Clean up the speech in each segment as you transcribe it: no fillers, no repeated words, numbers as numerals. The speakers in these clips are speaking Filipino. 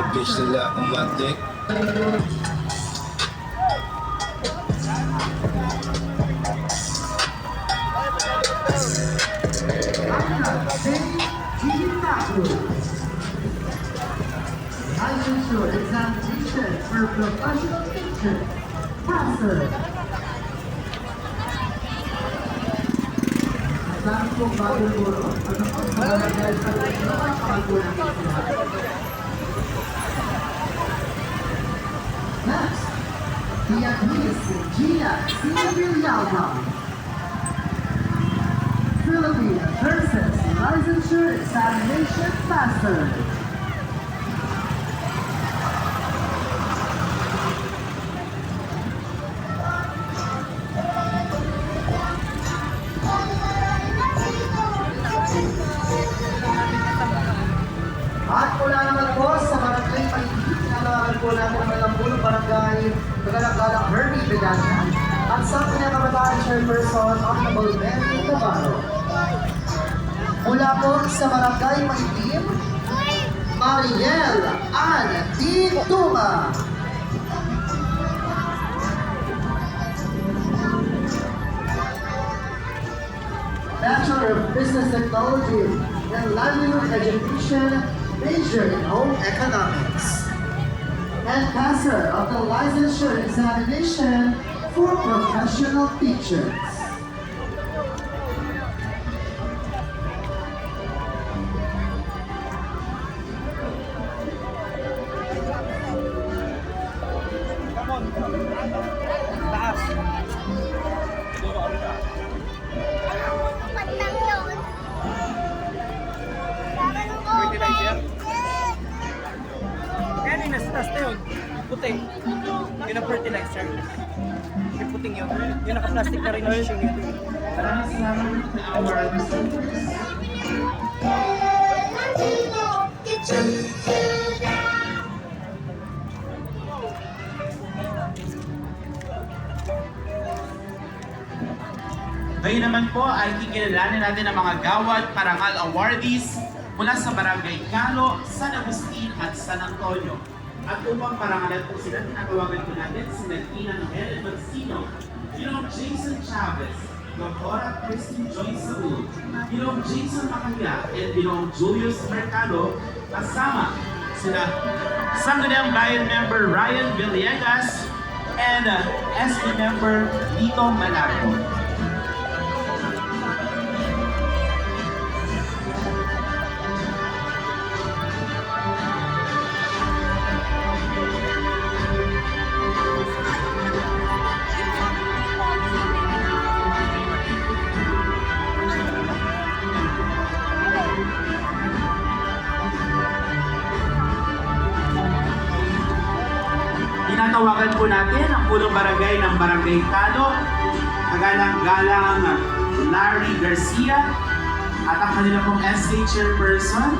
Bitch sila on my dick. Licensure examination for professional teacher. Passer. Saan po bago guro? Ano po sa barangay sa Next, Beatriz Gia Silvillalba. Philippine versus Licensure Examination Passer. At mula naman po sa barangay Paligid, nanawagan po natin ang Malambulong Barangay, Tagalagalang Herbie Bedanya, at sa pinakabataan chairperson, Honorable Benny Navarro. Mula po sa barangay Paligid, Mariel Ann Tituma. Bachelor of Business Technology and Livelihood Education, major in Home Economics. And passer of the Licensure Examination for Professional Teachers. Puting. Yun ang fertilizer. Yung puting yun. Yung naka-plastic na rin yung shing yun. Ngayon naman po ay kikilalanin natin ang mga Gawad Parangal Awardees mula sa Barangay Calo, San Agustin at San Antonio. At upang parangalan po sila, tinatawagan po natin si Tina Noel Magsino, Jason Chavez, Dr. Christine Joyce Saul, Jason Macaya, and Julius Mercado, kasama sila Sangguniang Bayan member Ryan Villegas and SB member Lito Malaco. Tinatawagan po natin ang punong barangay ng Barangay Calo, kagalang-galang Larry Garcia, at ang kanila pong SK Chairperson,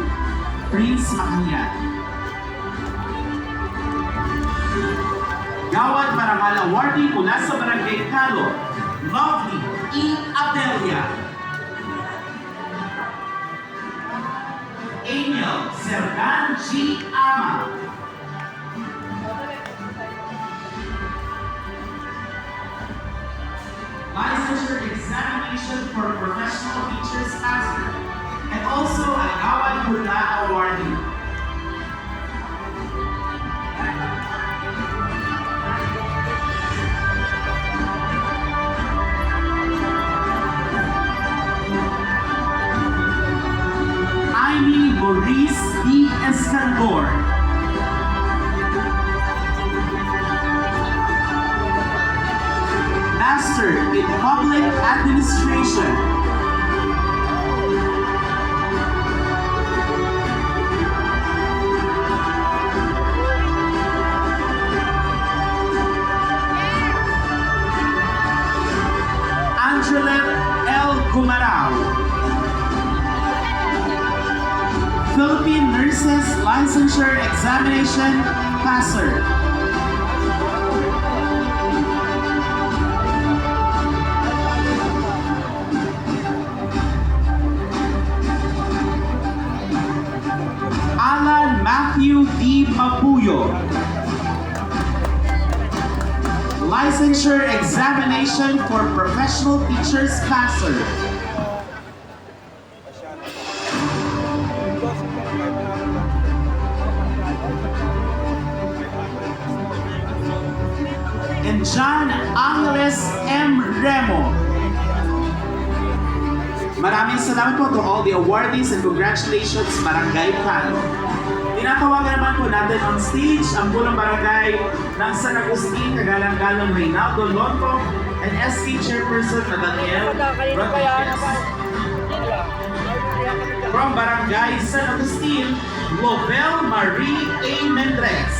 Prince Macaya. Gawad Parangal Awardee mula sa Barangay Calo, Lovely E. Abelia. Angel Serdan G. Ama. Licensure examination for professional teachers passer, and also a Gawad Hula Awardee. Amy Maurice D. Escandor. Master in Public Administration. Angela L. Gumarao. Philippine Nurses Licensure Examination passer. Alan Matthew D. Mapuyo. Licensure Examination for Professional Teachers passer. And John Angeles M. Remo. Maraming salamat po to all the awardees and congratulations Barangay Calo. Tinatawagan naman po natin on stage ang punong barangay ng San Agustin, Kagalang-Galang Reynaldo Lonto and SK Chairperson Nathaniel Rodriguez. From Barangay San Agustin, Lobel Marie A. Mendres.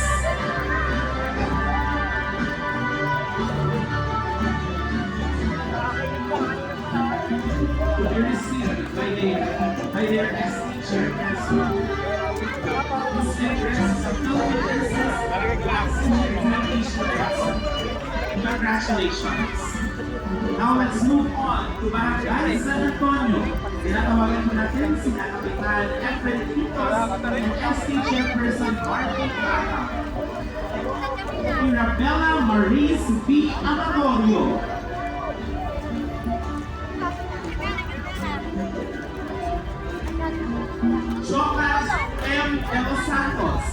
To be received by their SK Chairperson. Ms. Mendres is a Philippine Princess Examination Passer. Congratulations. Now let's move on to Barangay San Antonio. Tinatawagan po natin si Kapitan Efren Titos and SK Chairperson Marty Cata. Mirabella Maurice B. Amatorio. Jocas M. De Los Santos.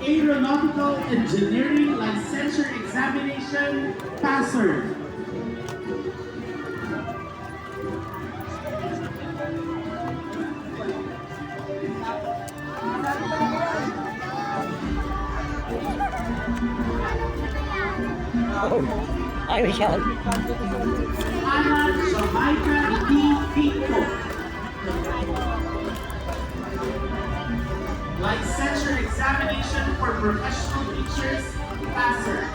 Aeronautical Engineering Licensure Examination passer. Ay, Michelle. Ana Jamaica D. Pico. Licensure Examination for Professional Teachers passer.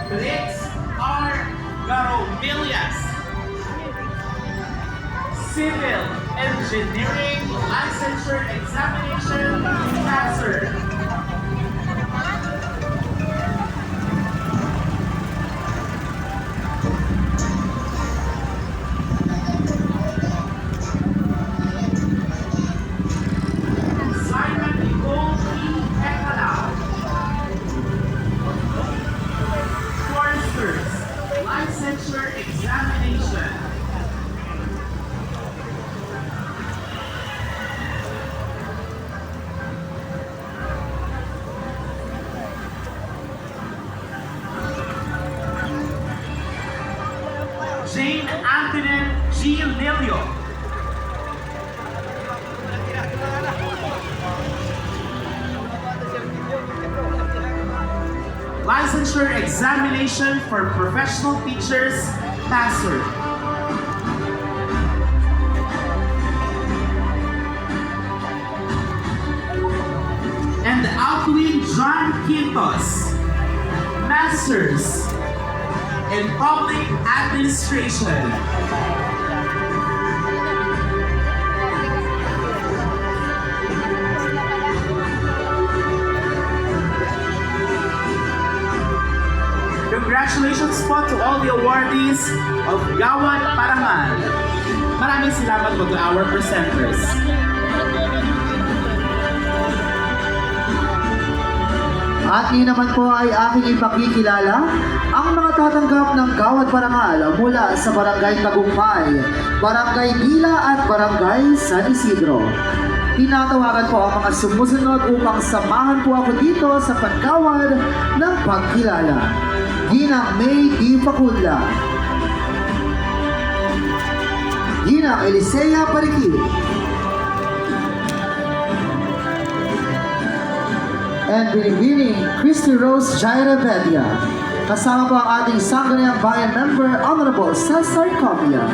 Brix R. Garomilias. Civil Engineering Licensure Examination passer. Simon Nicole E. Ecalao. Foresters Licensure Examination. Jane Antoinette G. Lilio. Licensure Examination for Professional Teachers passer. And Alcuin John Quintos, Masters in Public Administration. Congratulations po to all the awardees of Gawad Parangal. Maraming salamat po to our presenters. At yun naman po ay aking ipakikilala ang mga tatanggap ng Gawad Parangal mula sa Barangay Tagumpay, Barangay Gila at Barangay San Isidro. Tinatawagan po ang mga sumusunod upang samahan po ako dito sa pagkawad ng pagkilala. Ginang May D. Facunda, Ginang Elisea Parikit, and binibining Christy Rose Jaira Bedia. Kasama po ang ating Sangguniang Bayan member, Honorable Cesar Copia.